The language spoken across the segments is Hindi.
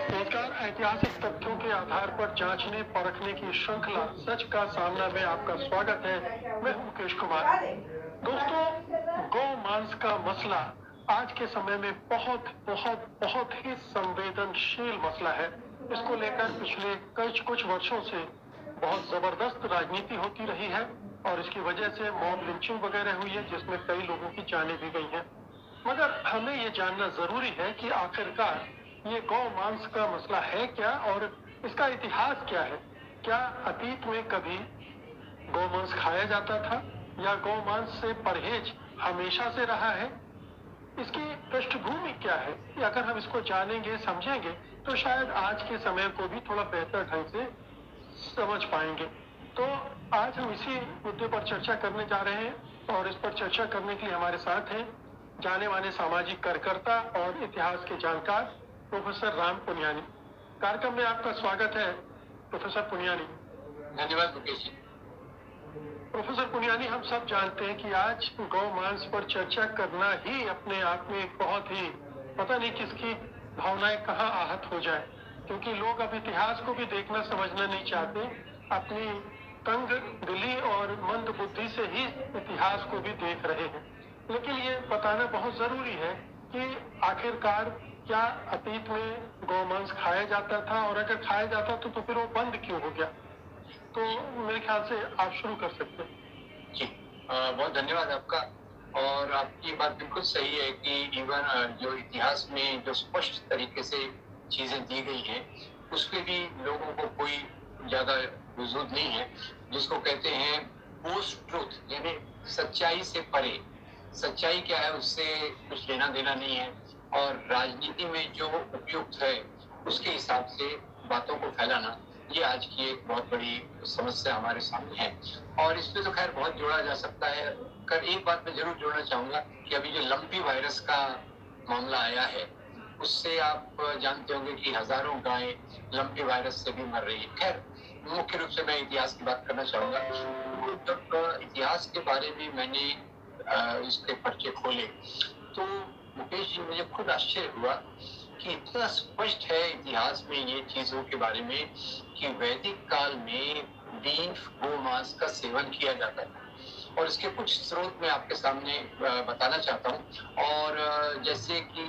नमस्कार। ऐतिहासिक तथ्यों के आधार पर जांचने परखने की श्रृंखला सच का सामना में आपका स्वागत है। मैं हूं मुकेश कुमार। दोस्तों, गौ मांस का मसला आज के समय में बहुत बहुत बहुत ही संवेदनशील मसला है। इसको लेकर पिछले कुछ वर्षों से बहुत जबरदस्त राजनीति होती रही है और इसकी वजह से मॉब लिंचिंग वगैरह हुई है, जिसमें कई लोगों की जानें भी गई हैं। मगर हमें ये जानना जरूरी है कि आखिरकार ये गौ मांस का मसला है क्या और इसका इतिहास क्या है। क्या अतीत में कभी गौ मांस खाया जाता था या गौ मांस से परहेज हमेशा से रहा है? इसकी पृष्ठभूमि क्या है? अगर हम इसको जानेंगे समझेंगे तो शायद आज के समय को भी थोड़ा बेहतर ढंग से समझ पाएंगे। तो आज हम इसी मुद्दे पर चर्चा करने जा रहे हैं और इस पर चर्चा करने के लिए हमारे साथ हैं जाने माने सामाजिक कार्यकर्ता और इतिहास के जानकार प्रोफेसर राम पुनियानी। कार्यक्रम में आपका स्वागत है प्रोफेसर पुनियानी। धन्यवाद मुकेश जी। प्रोफेसर पुनियानी, हम सब जानते हैं कि आज गौ मांस पर चर्चा करना ही अपने आप में एक बहुत ही पता नहीं किसकी भावनाएं कहाँ आहत हो जाए, क्योंकि लोग अब इतिहास को भी देखना समझना नहीं चाहते। अपनी तंग दिली और मंद बुद्धि से ही इतिहास को भी देख रहे हैं। लेकिन ये बताना बहुत जरूरी है कि आखिरकार क्या अतीत में गौ मांस खाया जाता था, और अगर खाया जाता तो फिर वो बंद क्यों हो गया? तो मेरे ख्याल से आप शुरू कर सकते हैं। जी, बहुत धन्यवाद आपका। और आपकी बात बिल्कुल सही है कि इवन जो इतिहास में जो स्पष्ट तरीके से चीजें दी गई हैं उस पे भी लोगों को कोई ज्यादा वजूद नहीं है। जिसको कहते हैं पोस्ट ट्रूथ, यानी सच्चाई से परे। सच्चाई क्या है उससे कुछ लेना देना नहीं है, और राजनीति में जो उपयुक्त है उसके हिसाब से बातों को फैलाना, ये आज की एक बहुत बड़ी समस्या हमारे सामने है। और इसमें तो खैर बहुत जोड़ा जा सकता है। कर एक बात मैं जरूर जोड़ना चाहूंगा कि अभी जो लंपी वायरस का मामला आया है उससे आप जानते होंगे कि हजारों गायें लंपी वायरस से भी मर रही है। खैर, मुख्य रूप से मैं इतिहास की बात करना चाहूंगा। जब इतिहास के बारे में मैंने इसके पर्चे खोले तो मुकेश जी, मुझे खुद आश्चर्य हुआ कि इतना स्पष्ट है इतिहास में ये चीजों के बारे में कि वैदिक काल में बीफ गौ मांस का सेवन किया जाता था। और इसके कुछ स्रोत मैं आपके सामने बताना चाहता हूँ। और जैसे कि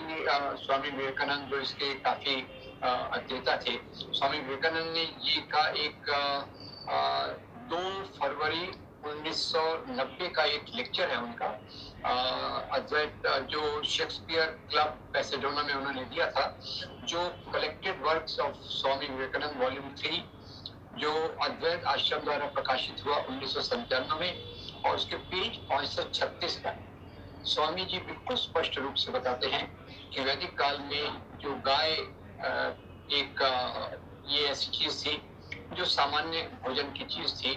स्वामी विवेकानंद जो इसके काफी अध्येता थे, स्वामी विवेकानंद ने ये का एक 2 फरवरी 1990 का एक लेक्चर है उनका, अद्वैत, जो शेक्सपियर क्लब पैसेडोना में उन्होंने दिया था, जो collected works of Swami Vivekananda volume 3, जो अद्वैत आश्रम द्वारा प्रकाशित हुआ 1997 में। और उसके पेज 536 पर स्वामी जी बिल्कुल स्पष्ट रूप से बताते हैं कि वैदिक काल में जो गाय ये ऐसी चीज थी जो सामान्य भोजन की चीज थी,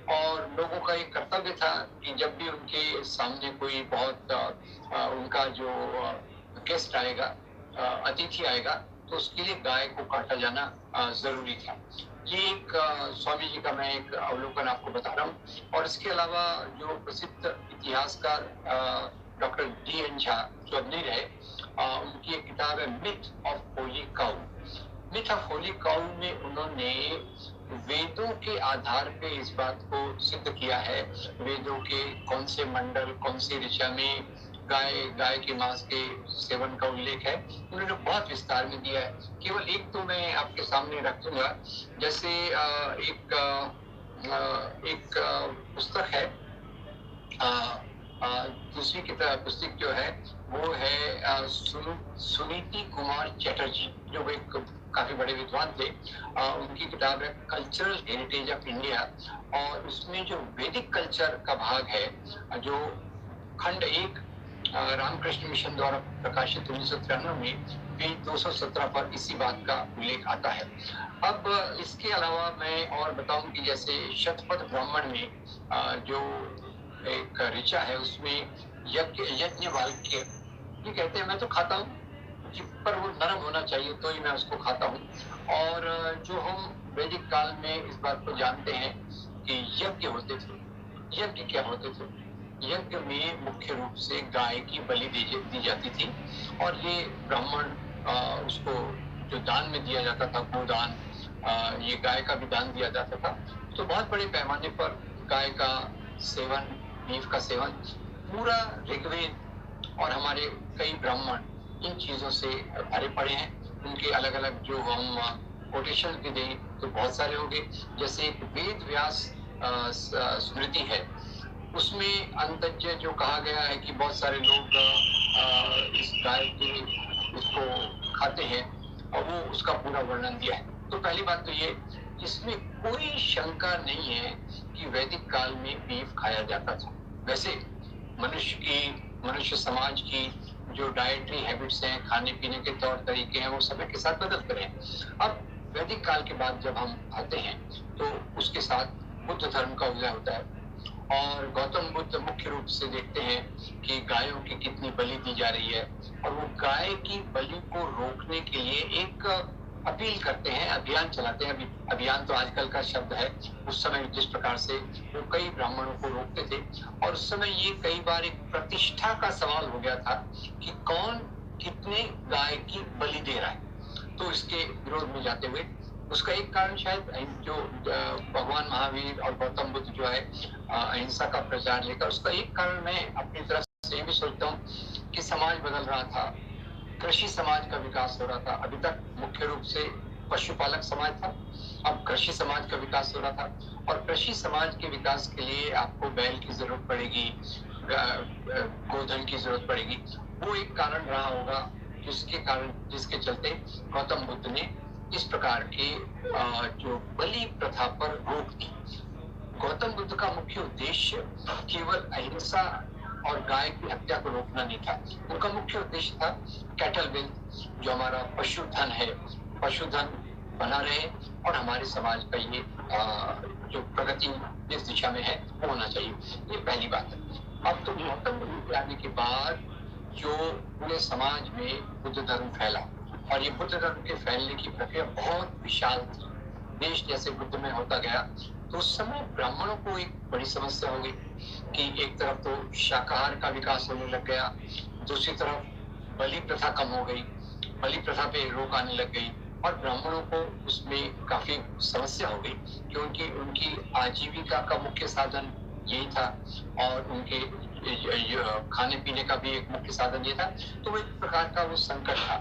और लोगों का एक कर्तव्य था कि जब भी उनके सामने कोई बहुत उनका जो गेस्ट आएगा, अतिथि आएगा, तो उसके लिए गाय को काटा जाना जरूरी था। ये एक स्वामी जी का मैं एक अवलोकन आपको बता रहा हूँ। और इसके अलावा जो प्रसिद्ध इतिहासकार डॉक्टर D.N. झा जो अग्नि रहे, उनकी एक किताब है myth of Holi cow. Myth of Holi cow में उन्होंने वेदों के आधार पे इस बात को सिद्ध किया है। वेदों के कौन से मंडल, कौन सी ऋचा में गाय के मांस के सेवन का उल्लेख है, उन्होंने बहुत विस्तार में दिया है। केवल एक तो मैं आपके सामने रख दूंगा। जैसे एक पुस्तक है, दूसरी पुस्तक जो है वो है सुनीति कुमार चैटर्जी, जो एक काफी बड़े विद्वान थे। उनकी किताब है कल्चरल हेरिटेज ऑफ इंडिया, और उसमें जो वैदिक कल्चर का भाग है, जो खंड 1 रामकृष्ण मिशन द्वारा प्रकाशित 1993 में पेज 217 पर इसी बात का उल्लेख आता है। अब इसके अलावा मैं और बताऊं कि जैसे शतपथ ब्राह्मण में जो एक ऋचा है उसमें यज्ञवाल्क्य ये कहते हैं मैं तो खाता हूँ, पर वो नरम होना चाहिए तो ही मैं उसको खाता हूँ। और जो हम वैदिक काल में इस बात को जानते हैं कि यज्ञ होते थे। यज्ञ क्या होते थे? यज्ञ में मुख्य रूप से गाय की बलि दी जाती थी, और ये ब्राह्मण उसको जो दान में दिया जाता था, गोदान, ये गाय का भी दान दिया जाता था। तो बहुत बड़े पैमाने पर गाय का सेवन, बीफ का सेवन, पूरा ऋग्वेद और हमारे कई ब्राह्मण इन चीजों से भरे पड़े हैं। उनके अलग अलग जो हम कोटेशन भी दें तो बहुत सारे होंगे। जैसे एक वेद व्यास स्मृति है, उसमें अंतज्य जो कहा गया है कि बहुत सारे लोग इस गाय के उसको खाते हैं, और वो उसका पूरा वर्णन दिया है। तो पहली बात तो ये, इसमें कोई शंका नहीं है कि वैदिक काल में बीफ खाया जाता था। वैसे मनुष्य समाज की जो डाइटरी हैबिट्स हैं, खाने पीने के तौर तरीके हैं, वो समय के साथ बदलते रहे। अब वैदिक काल के बाद जब हम आते हैं तो उसके साथ बुद्ध धर्म का उदय होता है, और गौतम बुद्ध मुख्य रूप से देखते हैं कि गायों की कितनी बलि दी जा रही है, और वो गाय की बलि को रोकने के लिए एक अपील करते हैं, अभियान चलाते हैं। अभियान तो आजकल का शब्द है, उस समय जिस प्रकार से वो कई ब्राह्मणों को रोकते थे, और उस समय ये कई बार एक प्रतिष्ठा का सवाल हो गया था कि कौन कितने गाय की बलि दे रहा है। तो इसके विरोध में जाते हुए उसका एक कारण शायद जो भगवान महावीर और गौतम बुद्ध जो है अहिंसा का प्रचार लेकर, उसका एक कारण मैं अपनी तरफ से भी सोचता हूँ कि समाज बदल रहा था, कृषि समाज का विकास हो रहा था। अभी तक मुख्य रूप से पशुपालक समाज था, अब कृषि समाज का विकास हो रहा था, और कृषि समाज के विकास के लिए आपको बैल की जरूरत पड़ेगी, गोधन की जरूरत पड़ेगी। वो एक कारण रहा होगा जिसके चलते गौतम बुद्ध ने इस प्रकार के जो बलि प्रथा पर रोक दी। गौतम बुद्ध का मुख्य उद्देश्य केवल अहिंसा और गाय की हत्या को रोकना नहीं था। उनका मुख्य उद्देश्य था कैटल वेल्थ, जो हमारा पशुधन है, पशुधन बना रहे, और हमारे समाज का ये जो प्रगति जिस दिशा में है वो होना चाहिए। ये पहली बात है। अब तो गौतम बुद्ध के आने के बाद जो पूरे समाज में बुद्ध धर्म फैला, और ये बुद्ध धर्म के फैलने की प्रक्रिया बहुत विशाल थी, देश जैसे बुद्ध में होता गया, तो उस समय ब्राह्मणों को एक बड़ी समस्या हो गई कि एक तरफ तो शाकाहार का विकास होने लग गया, दूसरी तरफ बलि प्रथा कम हो गई, बलि प्रथा पे रोक आने लग गई, और ब्राह्मणों को उसमें काफी समस्या हो गई क्योंकि उनकी आजीविका का मुख्य साधन यही था, और उनके खाने पीने का भी एक मुख्य साधन ये था। तो वो एक प्रकार का वो संकट था।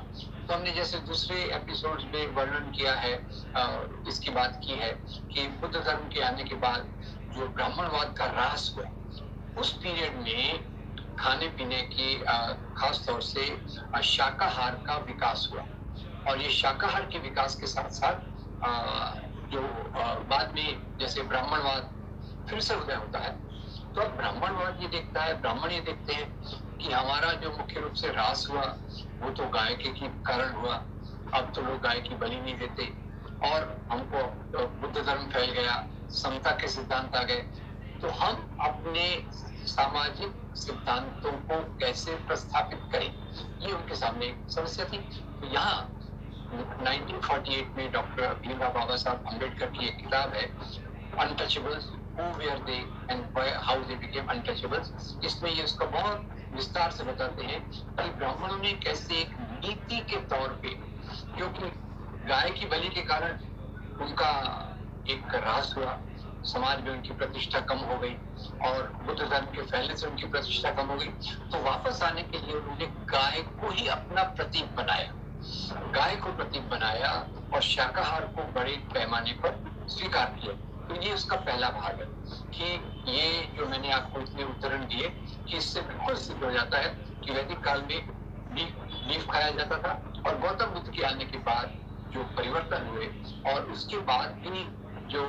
तो हमने जैसे दूसरे एपिसोड्स में वर्णन किया है, इसकी बात की है कि बुद्ध धर्म के आने के बाद जो ब्राह्मणवाद का ह्रास हुआ, उस पीरियड में खाने पीने की खास तौर से शाकाहार का विकास हुआ, और ये शाकाहार के विकास के साथ साथ जो बाद में जैसे ब्राह्मणवाद फिर से उदय होता है, तो अब ब्राह्मणवाद ये देखता है, ब्राह्मण ये देखते हैं कि हमारा जो मुख्य रूप से ह्रास हुआ वो तो गाय के कारण हुआ, अब तो लोग गाय की बलि नहीं देते, और हमको बुद्ध धर्म फैल गया, समता के सिद्धांत आ गए, तो हम अपने सामाजिक सिद्धांतों को कैसे प्रस्थापित करें, ये उनके सामने समस्या थी। तो यहाँ 1948 में डॉक्टर भीमराव बाबा साहब अम्बेडकर की एक किताब है, untouchables, who were they and how they became untouchables, इसमें ये उसका बहुत विस्तार से बताते हैं कि ब्राह्मणों ने कैसे एक नीति के तौर पे, क्योंकि गाय की बलि के कारण उनका एक ह्रास हुआ, समाज में उनकी प्रतिष्ठा कम हो गई, और बुद्ध धर्म के फैलने से उनकी प्रतिष्ठा कम हो गई, तो वापस आने के लिए उन्होंने गाय को ही अपना प्रतीक बनाया, गाय को प्रतीक बनाया, और शाकाहार को बड़े पैमाने पर स्वीकार किया। तो ये उसका पहला भाग है कि ये जो मैंने आपको इतने उदाहरण दिए कि इससे बिल्कुल सिद्ध हो जाता है कि वैदिक काल में बीफ खाया जाता था, और गौतम बुद्ध के आने के बाद जो परिवर्तन हुए, और उसके बाद भी जो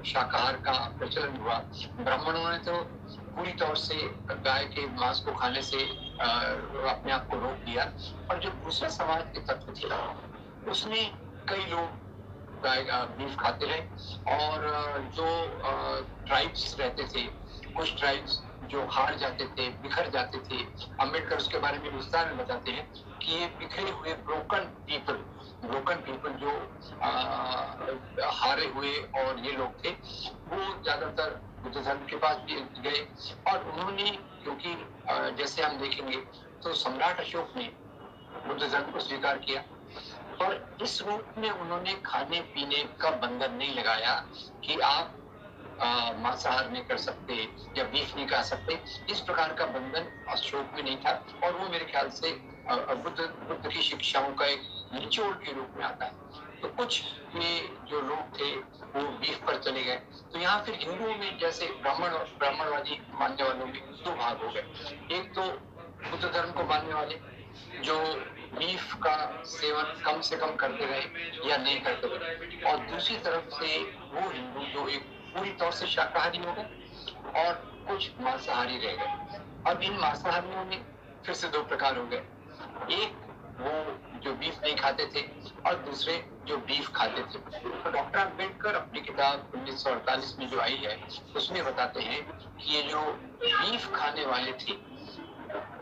शाकाहार का प्रचलन हुआ, ब्राह्मणों ने तो पूरी तौर से गाय के मांस को खाने से अपने आप को रोक दिया, और जो दूसरा समाज के तत्व थे उसमें कई लोग बीफ खाते रहे, और जो ट्राइब्स रहते थे, कुछ ट्राइब्स जो हार जाते थे, बिखर जाते थे, अम्बेडकर उसके बारे में विस्तार में बताते हैं कि ये बिखरे हुए ब्रोकन पीपल जो हारे हुए और ये लोग थे, वो ज्यादातर बुद्ध धर्म के पास भी गए, और उन्होंने, क्योंकि जैसे हम देखेंगे तो सम्राट अशोक ने बुद्ध धर्म को स्वीकार किया, और इस रूप में उन्होंने खाने पीने का बंधन नहीं लगाया कि आप मांसाहार नहीं कर सकते या बीफ नहीं खा सकते। इस प्रकार का बंधन अशोक में नहीं था, और वो मेरे ख्याल से बुद्ध की शिक्षाओं का एक निचोड़ के रूप में आता है। तो कुछ ये जो लोग थे वो बीफ पर चले गए। तो यहाँ फिर हिंदुओं में जैसे ब्राह्मणवादी मानने वालों में दो भाग हो गए। एक तो बुद्ध धर्म को मानने वाले जो बीफ का सेवन कम से कम करते रहे या नहीं करते रहे, और दूसरी तरफ से वो हिंदू जो एक पूरी तौर से शाकाहारी हो गए और कुछ मांसाहारी रह गए। अब इन मांसाहारियों में फिर से दो प्रकार हो गए, एक वो जो बीफ नहीं खाते थे और दूसरे जो बीफ खाते थे। तो डॉक्टर अम्बेडकर अपनी किताब 1948 में जो आई है उसमें बताते हैं कि ये जो बीफ खाने वाले थे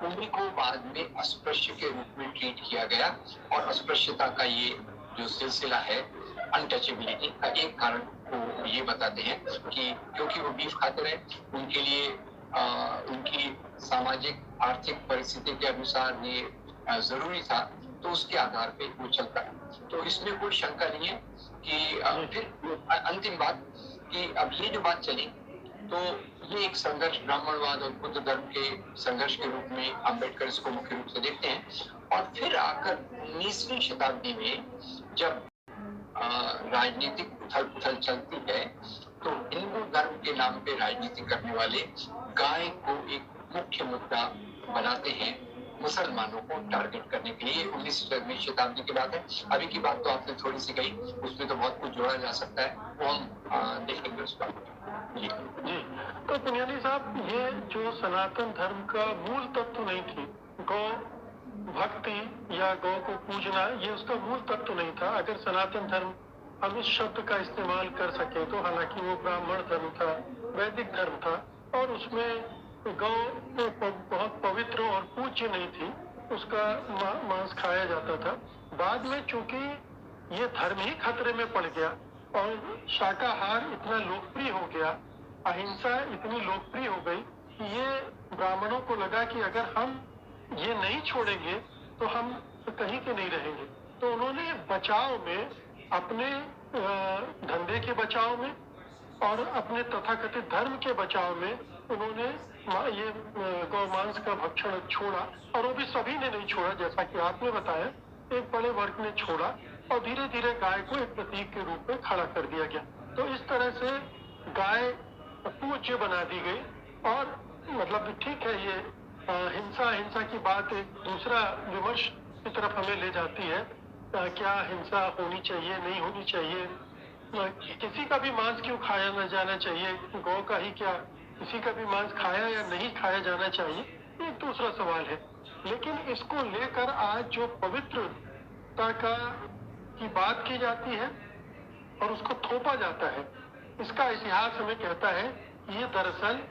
उन्हीं को बाद में अस्पृश्य के रूप में ट्रीट किया गया, और अस्पृश्यता का ये जो सिलसिला है अनटचेबिलिटी का एक कारण वो ये बताते हैं कि क्योंकि वो बीफ खाते रहे, उनके लिए उनकी सामाजिक आर्थिक परिस्थिति के अनुसार ये जरूरी था, तो उसके आधार पे वो चलता है। तो इसमें कोई शंका नहीं है कि फिर अंतिम बात कि अब ये जो बात चली तो ये एक संघर्ष ब्राह्मणवाद और बुद्ध धर्म के संघर्ष के रूप में अम्बेडकर इसको मुख्य रूप से देखते हैं। और फिर आकर 19वीं शताब्दी में जब राजनीतिक उथल पुथल चलती है तो हिंदू धर्म के नाम पे राजनीति करने वाले गाय को एक मुख्य मुद्दा बनाते हैं मुसलमानों को टारगेट करने के लिए। 19वीं शताब्दी की बात है, अभी की बात तो आपने थोड़ी सी कही, उसमें तो बहुत कुछ जोड़ा जा सकता है, वो हम देखेंगे उस बात जी। तो पुनियानी साहब, ये जो सनातन धर्म का मूल तत्व नहीं थी, गौ भक्ति या गौ को पूजना, ये उसका मूल तत्व नहीं था। अगर सनातन धर्म हम इस शब्द का इस्तेमाल कर सके तो, हालांकि वो ब्राह्मण धर्म था, वैदिक धर्म था, और उसमें गौ बहुत पवित्र और पूज्य नहीं थी, उसका मांस खाया जाता था। बाद में चूंकि ये धर्म ही खतरे में पड़ गया और शाकाहार इतना लोकप्रिय हो गया, अहिंसा इतनी लोकप्रिय हो गई कि ये ब्राह्मणों को लगा कि अगर हम ये नहीं छोड़ेंगे तो हम कहीं के नहीं रहेंगे। तो उन्होंने बचाव में, अपने धंधे के बचाव में और अपने तथाकथित धर्म के बचाव में उन्होंने ये गौ मांस का भक्षण छोड़ा, और वो भी सभी ने नहीं छोड़ा, जैसा कि आपने बताया, एक बड़े वर्ग ने छोड़ा और धीरे धीरे गाय को एक प्रतीक के रूप में खड़ा कर दिया गया। तो इस तरह से गाय पूज्य बना दी गई। और मतलब ठीक है, ये हिंसा की बात एक दूसरा विमर्श की तरफ हमें ले जाती है, क्या हिंसा होनी चाहिए, नहीं होनी चाहिए, किसी का भी मांस क्यों खाया न जाना चाहिए, गौ का ही क्या, किसी का भी मांस खाया या नहीं खाया जाना चाहिए, एक दूसरा सवाल है। लेकिन इसको लेकर आज जो पवित्रता की बात की जाती है और उसको थोपा जाता है, इसका इतिहास हमें कहता है कि ये दरअसल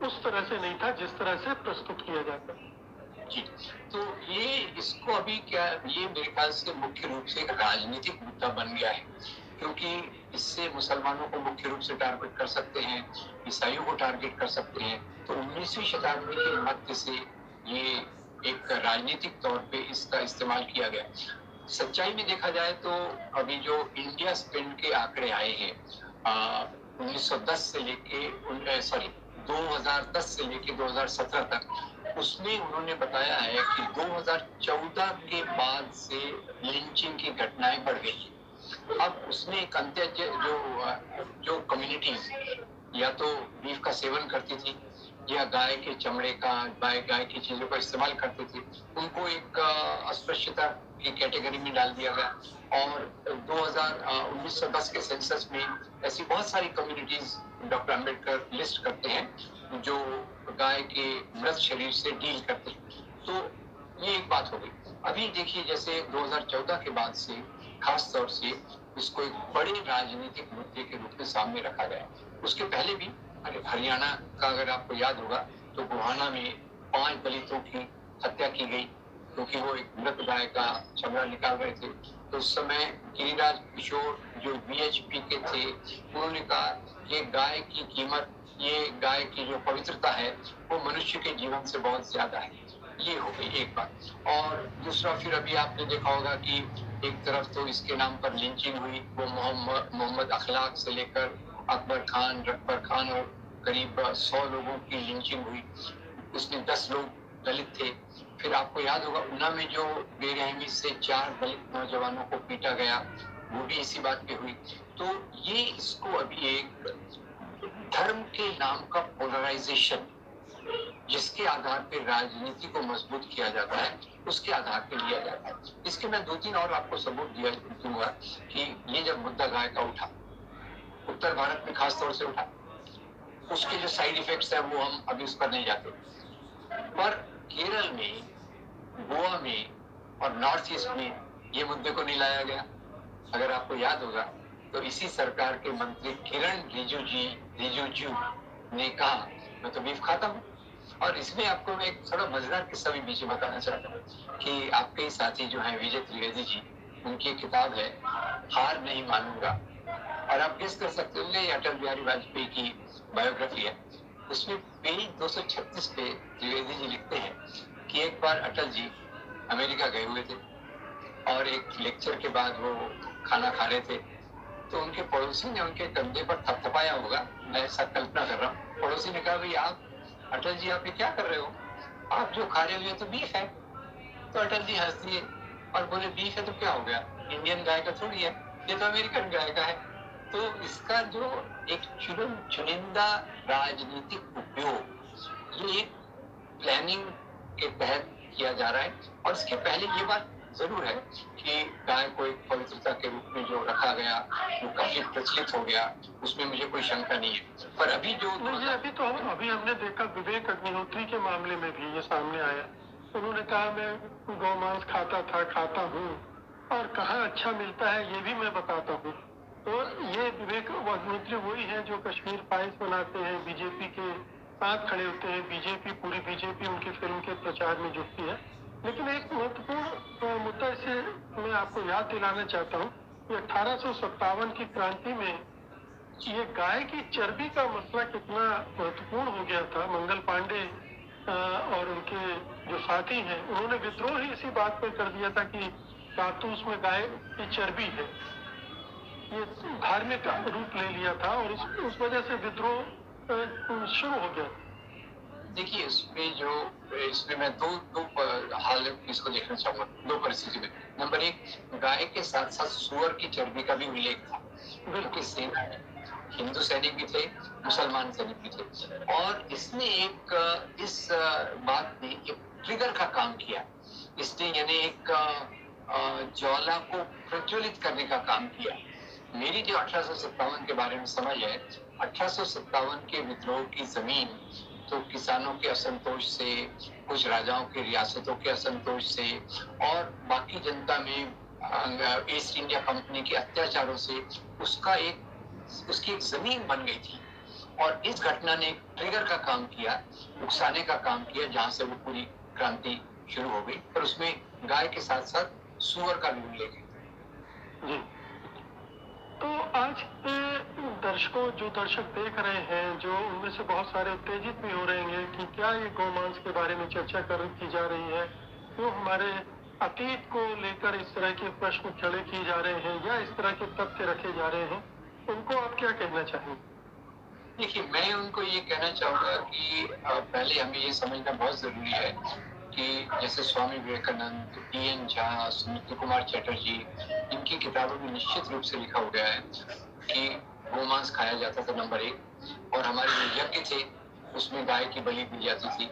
उस तरह से नहीं था जिस तरह से प्रस्तुत किया जाता है। जी, तो ये इसको अभी क्या, ये मेरे ख्याल से मुख्य रूप से एक राजनीतिक मुद्दा बन गया है, क्योंकि इससे मुसलमानों को मुख्य रूप से टारगेट कर सकते हैं, ईसाइयों को टारगेट कर सकते हैं। तो 19वीं शताब्दी के मध्य से ये एक राजनीतिक तौर पे इसका इस्तेमाल किया गया। सच्चाई में देखा जाए तो अभी जो इंडिया स्पेंड के आंकड़े आए हैं 1910 से लेके 2010 से लेके 2017 तक, उसमें उन्होंने बताया है कि 2014 के बाद से लिंचिंग की घटनाएं बढ़ गई। अब उसमें एक अंत्य जो कम्युनिटीज या तो बीफ का सेवन करती थी या गाय के चमड़े का, गाय की चीजों का इस्तेमाल करती थी, उनको एक अस्पृश्यता की कैटेगरी में डाल दिया गया। और 1910 के सेंसस में ऐसी बहुत सारी कम्युनिटीज डॉक्टर अम्बेडकर लिस्ट करते हैं जो गाय के मृत शरीर से डील करते हैं। तो ये एक बात हो गई। अभी देखिए, जैसे 2014 के बाद से खास तौर से इसको एक बड़े राजनीतिक मुद्दे के रूप में सामने रखा गया। उसके पहले भी हरियाणा का अगर आपको याद होगा तो गोहाना में 5 दलितों की हत्या की गई क्योंकि वो एक मृत गाय का चमड़ा निकाल रहे थे। तो उस समय गिरिराज किशोर जो बीएचपी के थे, उन्होंने कहा ये गाय की कीमत, ये गाय की जो पवित्रता है वो मनुष्य के जीवन से बहुत ज्यादा है। ये हो गई एक बात। और दूसरा, फिर अभी आपने देखा होगा कि एक तरफ तो इसके नाम पर लिंचिंग हुई, वो मोहम्मद अखलाक से लेकर अकबर खान, रकबर खान और करीब 100 लोगों की लिंचिंग हुई। उसमें 10 लोग दलित थे। फिर आपको याद होगा ऊना में जो बेरहमी से 4 दलित नौजवानों को पीटा गया, वो भी इसी बात पे हुई। तो ये इसको अभी एक धर्म के नाम का पोलराइजेशन, जिसके आधार पर राजनीति को मजबूत किया जाता है, उसके आधार पर लिया जाता है। इसके मैं 2-3 और आपको सबूत दूंगा कि ये जब मुद्दा गाय का उठा, उत्तर भारत में खास तौर से उठा, उसके जो साइड इफेक्ट्स है वो हम अभी उस पर नहीं जाते, पर केरल में, गोवा में और नॉर्थ ईस्ट में ये मुद्दे को नहीं लाया गया। अगर आपको याद होगा तो इसी सरकार के मंत्री किरण रिजिजू ने कहा मैं तो बीफ खाता हूँ। और इसमें आपको मैं एक थोड़ा मजेदार किस्सा भी बीच में बताना चाहता हूँ कि आपके ही साथी जो है विजय त्रिवेदी जी, उनकी एक किताब है हार नहीं मानूंगा, और आप गेस कर सकते होंगे ये अटल बिहारी वाजपेयी की बायोग्राफी है। उसमें पेज 236 पे त्रिवेदी जी लिखते हैं कि एक बार अटल जी अमेरिका गए हुए थे और एक लेक्चर के बाद वो खाना खा रहे थे, तो उनके पड़ोसी ने उनके कंधे पर थपथपाया होगा, मैं ऐसा कल्पना कर रहा हूँ। पड़ोसी ने कहा भाई आप अटल जी आप ये क्या कर रहे हो, आप जो खा रहे हो ये तो बीफ है। तो अटल जी हंस दिए और बोले बीफ है तो क्या हो गया, इंडियन गाय का थोड़ी है, ये तो अमेरिकन गाय का है। तो इसका जो एक चुनिंदा राजनीतिक उपयोग ये एक प्लानिंग के तहत किया जा रहा है। और इसके पहले ये बात जरूर है कि गाय को एक पवित्रता के रूप में जो रखा गया वो काफी प्रचलित हो गया, उसमें मुझे कोई शंका नहीं है। पर अभी जो अभी हमने देखा विवेक अग्निहोत्री के मामले में भी ये सामने आया। उन्होंने कहा मैं गौमांस खाता हूँ और कहाँ अच्छा मिलता है ये भी मैं बताता हूँ। तो ये विवेक अग्निहोत्री वही है जो कश्मीर फाइल्स बनाते हैं, बीजेपी के साथ खड़े होते हैं, पूरी बीजेपी उनकी फिल्म के प्रचार में जुटती है। लेकिन एक महत्वपूर्ण मुद्दा इसे मैं आपको याद दिलाना चाहता हूँ कि 1857 की क्रांति में ये गाय की चर्बी का मसला कितना महत्वपूर्ण हो गया था। मंगल पांडे और उनके जो साथी हैं उन्होंने विद्रोह ही इसी बात पर कर दिया था कि कारतूस में गाय की चर्बी है। ये धार्मिक रूप ले लिया था और उस वजह से विद्रोह शुरू हो गया। देखिए इसमें मैं दो हालत इसको देखना चाहूंगा, दो परिस्थिति में। नंबर एक, गाय के साथ साथ सुअर की चर्बी का भी उल्लेख था, क्योंकि सेना है, हिंदू सैनिक भी थे, मुसलमान सैनिक भी थे, और इसने इस बात ने एक ट्रिगर का काम किया। इसने यानी एक ज्वाला को प्रज्वलित करने का काम किया। मेरी जो 1857 के बारे में समझ है, 1857 के विद्रोह की जमीन तो किसानों के असंतोष से, कुछ राजाओं की रियासतों के असंतोष से और बाकी जनता में ईस्ट इंडिया कंपनी के अत्याचारों से उसकी एक जमीन बन गई थी। और इस घटना ने एक ट्रिगर का काम किया, उकसाने का काम किया, जहां से वो पूरी क्रांति शुरू हो गई। पर उसमें गाय के साथ साथ सुअर का भी उल्लेख है। तो आज जो दर्शक देख रहे हैं, जो उनमें से बहुत सारे उत्तेजित भी हो रहे हैं कि क्या ये गौमांस के बारे में चर्चा की जा रही है, क्यों हमारे अतीत को लेकर इस तरह के प्रश्न खड़े किए जा रहे हैं या इस तरह के तथ्य रखे जा रहे हैं, उनको आप क्या कहना चाहेंगे? देखिए, मैं उनको ये कहना चाहूंगा कि पहले हमें ये समझना बहुत जरूरी है कि जैसे स्वामी विवेकानंद, टी.एन. झा, सुमित्र कुमार चटर्जी, इनकी किताबों में निश्चित रूप से लिखा हो गया है कि गोमांस खाया जाता था, नंबर 1, और हमारे जो यज्ञ थे उसमें गाय की बलि दी जाती थी।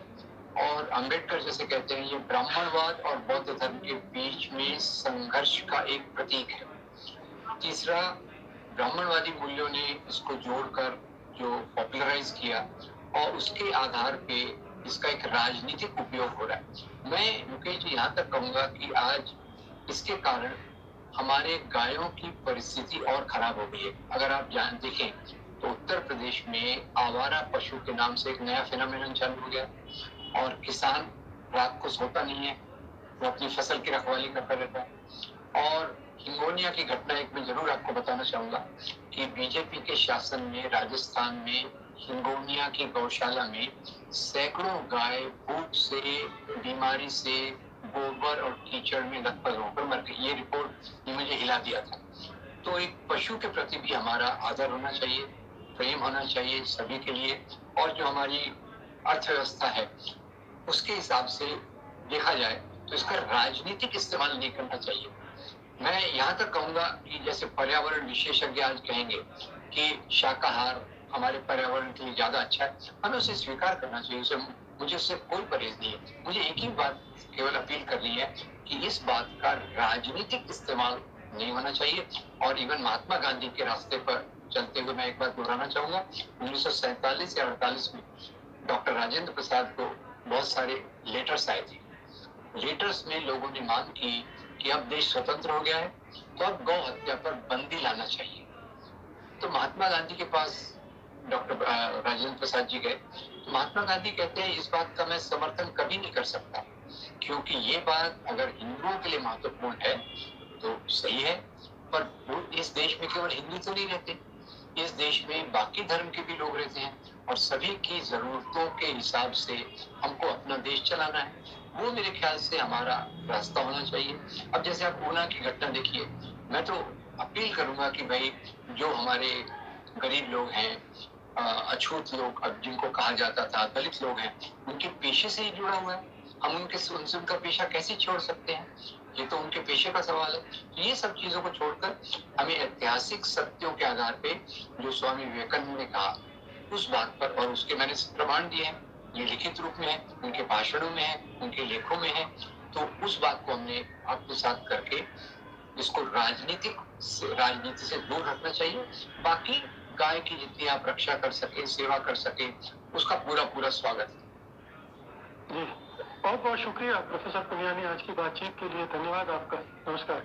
और अंबेडकर जैसे कहते हैं ये ब्राह्मणवाद और बौद्ध धर्म के बीच में संघर्ष का एक प्रतीक है। तीसरा, ब्राह्मणवादी मूल्यों ने इसको जोड़कर जो पॉपुलराइज किया और उसके आधार पे इसका एक राजनीतिक उपयोग हो रहा है। मैं मुकेश जी यहाँ तक कहूंगा कि आज इसके कारण हमारे गायों की परिस्थिति और खराब हो गई है। अगर आप देखें तो उत्तर प्रदेश में आवारा पशु के नाम से एक नया फिनोमेनन चालू हो गया और किसान रात को सोता नहीं है, वो अपनी फसल की रखवाली करता रहता है। और हिंगोनिया की घटना एक मैं जरूर आपको बताना चाहूंगा कि बीजेपी के शासन में राजस्थान में हिंगोनिया की गौशाला में सैकड़ों गाय भूख से, बीमारी से गोबर और कीचड़ में लथपथ होकर मर गई। ये रिपोर्ट ने मुझे हिला दिया था। तो एक पशु के प्रति भी हमारा आदर होना चाहिए, प्रेम होना चाहिए सभी के लिए। और जो हमारी अर्थव्यवस्था है उसके हिसाब से देखा जाए तो इसका राजनीतिक इस्तेमाल नहीं करना चाहिए। मैं यहाँ तक कहूंगा कि जैसे पर्यावरण विशेषज्ञ आज कहेंगे कि शाकाहार हमारे पर्यावरण के लिए ज्यादा अच्छा है, हमें उसे स्वीकार करना चाहिए। उसे मुझे उससे कोई परहेज नहीं है। मुझे एक ही बात केवल अपील करनी है कि इस बात का राजनीतिक इस्तेमाल नहीं होना चाहिए। और इवन महात्मा गांधी के रास्ते पर चलते हुए मैं एक बात दोहराना चाहूंगा, 1947 या 48 में डॉक्टर राजेंद्र प्रसाद को बहुत सारे लेटर्स आए थे। लेटर्स में लोगों ने मांग की कि अब देश स्वतंत्र हो गया है तो अब गौ हत्या पर बंदी लाना चाहिए। तो महात्मा गांधी के पास डॉक्टर राजेंद्र प्रसाद जी गए। तो महात्मा गांधी कहते हैं इस बात का मैं समर्थन कभी नहीं कर सकता, क्योंकि ये बात अगर हिंदुओं के लिए महत्वपूर्ण है तो सही है, पर वो इस देश में केवल हिंदू तो नहीं रहते, इस देश में बाकी धर्म के भी लोग रहते हैं और सभी की जरूरतों के हिसाब से हमको अपना देश चलाना है। वो मेरे ख्याल से हमारा रास्ता होना चाहिए। अब जैसे आप ऊना की घटना देखिए, मैं तो अपील करूंगा कि भाई जो हमारे गरीब लोग हैं, अछूत लोग अब जिनको कहा जाता था, दलित लोग हैं, उनके पेशे से ही जुड़ा हुआ है। हम उनसे उनका पेशा कैसे छोड़ सकते हैं? ये तो उनके पेशे का सवाल है। तो ये सब चीजों को छोड़कर हमें ऐतिहासिक सत्यों के आधार पे जो स्वामी विवेकानंद ने कहा उस बात पर, और उसके मैंने प्रमाण दिए हैं, ये लिखित रूप में है, उनके भाषणों में है, उनके लेखों में है, तो उस बात को हमने आत्मसात करके इसको राजनीति से दूर रखना चाहिए। बाकी गाय की जितनी आप रक्षा कर सके, सेवा कर सके, उसका पूरा पूरा स्वागत है। जी, बहुत बहुत शुक्रिया प्रोफेसर पुनियानी आज की बातचीत के लिए। धन्यवाद आपका। नमस्कार।